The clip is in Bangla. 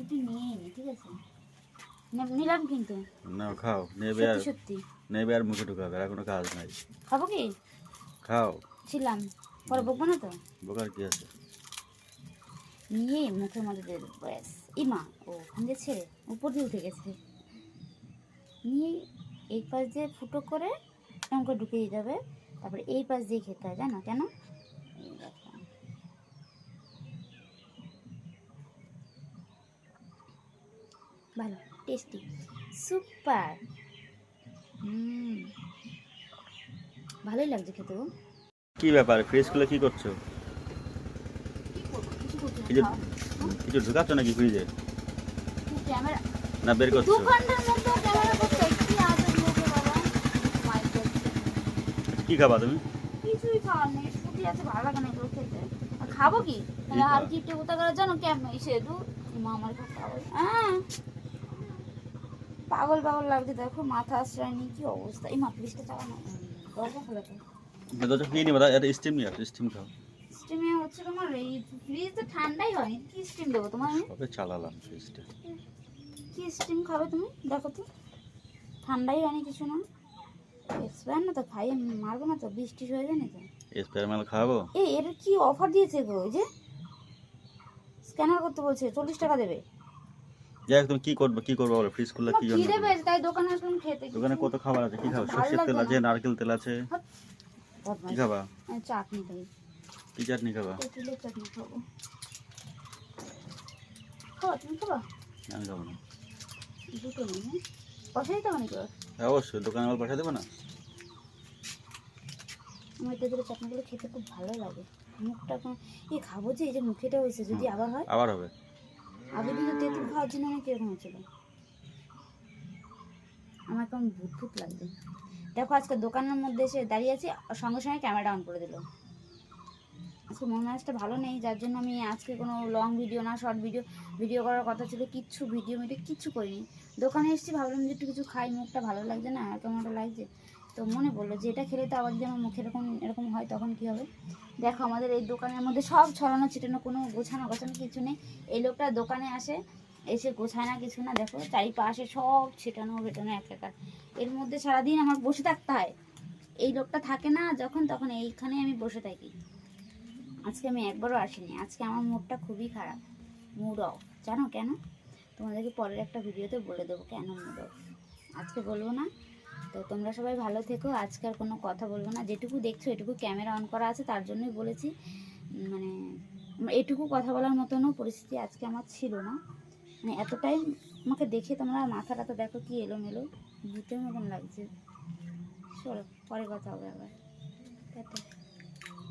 দুটো নিয়েই নি, ঠিক আছে? নিলাম কিন্তু না খাও, নেবে আর সত্যি সত্যি নেবে আর মুখে ঢুকাবে, আর কোনো কাজ নাই। খাবো কি? খাও। ছিলাম, পরে বকবো না তো। বোকার কি আছে? নিয়ে মুখের মধ্যে দিয়ে দেবো, ব্যাস। ইমা ও ওখান দিয়ে ছেড়ে উপর দিয়ে উঠে গেছে। নিয়ে এই পাশ দিয়ে ফুটো করে এরকম করে ঢুকে দিতে হবে, তারপরে এই পাশ দিয়ে খেতে হয়, জানো কেন? এই দেখো, ভালো টেস্টি, সুপার। ভালোই লাগছে খেতে গো। কি ব্যাপার, ফ্রিজ খুলে কি করছো? কি করবো, কিছু করছি না, কিছু খাও। কিছু ঢুকাচ্ছ নাকি ফ্রিজে? ক্যামেরা না বের করছো? দু ঘন্টার মধ্যে ক্যামেরা করতে কি আদর লোকে বাবা। মাই গড, কি খাবা তুমি? কিছুই খাওয়ার নেই, ছুটি আছে, ভালো লাগে না এগুলো খেতে। আর খাবো কি? তাহলে আর কি টেবুতা করার জন্য কেমন এসে দু মা আমার খুব পাগল। পাগল পাগল লাগছে, দেখো মাথা আশ্রয় নেই, কি অবস্থা। এই মা ফ্রিজটা চালানো দরজা খোলা তো। দরজা কি নিবা? এটা স্টিম নিয়ে আসো, স্টিম খাও। স্টিমে হচ্ছে তোমার এই ফ্রিজ তো ঠান্ডাই হয়নি, কি স্টিম দেবো তোমার আমি? সবে চালালাম ফ্রিজটা। কি স্টিম খাবে তুমি? দেখো তো, ঠান্ডাই হয়নি কিছু না। এক্সপায়ার না তো, খাইয়ে মারবো না তো, বৃষ্টি হয়ে যায় না তো। স্পেয়ার মাল খাওয়াবো? এই এর কি অফার দিয়েছে গো, ওই যে স্ক্যানার করতে বলছে, 40 টাকা দেবে। যাই হোক, তুমি কি করবে, কি করবে বলো? ফ্রিজ খুললে কি জন্য খিদে করবে? পেয়েছে তাই দোকানে আসলাম খেতে। দোকানে কত খাবার আছে, কি খাও? ভালো সর্ষের তেল লাগছে আছে, না। নারকেল তেল আছে। কি খাবা? চাটনি খাই, কি চাটনি খাবা? তেঁতুলের চাটনি খাবো। খাওয়া, তুমি খাবা? আমি খাবো না। দুটো নেই, হ্যাঁ পয়সা দিতে হবে নাকি? হ্যাঁ অবশ্যই, দোকানে মাল পাঠিয়ে দেবো না? আমার তেঁতুলের চাটনিগুলো খেতে খুব ভালো লাগে। মুখটা এখন এই খাবো যে, এই যে মুখেটা হয়েছে, যদি আবার হয়। আবার হবে? আগে কিন্তু তেঁতুল খাওয়ার জন্য আমার কিরকম হয়েছিল, আমার কেমন ভূত ভূত লাগবে। দেখো আজকে দোকানের মধ্যে এসে দাঁড়িয়ে আছি, সঙ্গে সঙ্গে ক্যামেরা অন করে দিল। আজকে মন মেজাজটা ভালো নেই, যার জন্য আমি আজকে কোনো লং ভিডিও না শর্ট ভিডিও করার কথা ছিল, কিচ্ছু ভিডিও কিচ্ছু করিনি। দোকানে এসেছি, ভাবলাম যে একটু কিছু খাই, মুখটা ভালো লাগছে না, কেমন একটা লাগছে। তো মনে পড়লো যে এটা খেলে তো আবার যদি আমার মুখে এরকম হয় তখন কী হবে। দেখো আমাদের এই দোকানের মধ্যে সব ছড়ানো ছিটানো, কোনো গোছানো কিছু নেই। এই লোকটা দোকানে আসে, এসে গোছায় না কিছু না, দেখো চারিপাশে সব ছিটানো ভেটানো একাকার। এর মধ্যে সারাদিন আমার বসে থাকতে হয়। এই লোকটা থাকে না যখন, তখন এইখানে আমি বসে থাকি। আজকে আমি একবারও আসিনি, আজকে আমার মুডটা খুবই খারাপ, মুড অফ। জানো কেন? তোমাদেরকে পরের একটা ভিডিওতে বলে দেবো কেন মুড অফ, আজকে বলবো না। তো তোমরা সবাই ভালো থেকো, আজকে আর কোনো কথা বলবো না। যেটুকু দেখছো এটুকু ক্যামেরা অন করা আছে, তার জন্যই বলেছি। মানে এটুকু কথা বলার মতনও পরিস্থিতি আজকে আমার ছিল না। মানে এতটাই আমাকে দেখে তোমরা মাথাটা তো দেখো কি এলোমেলো, ভূতের মতন লাগছে। চলো পরে কথা হবে আবার, টাটা।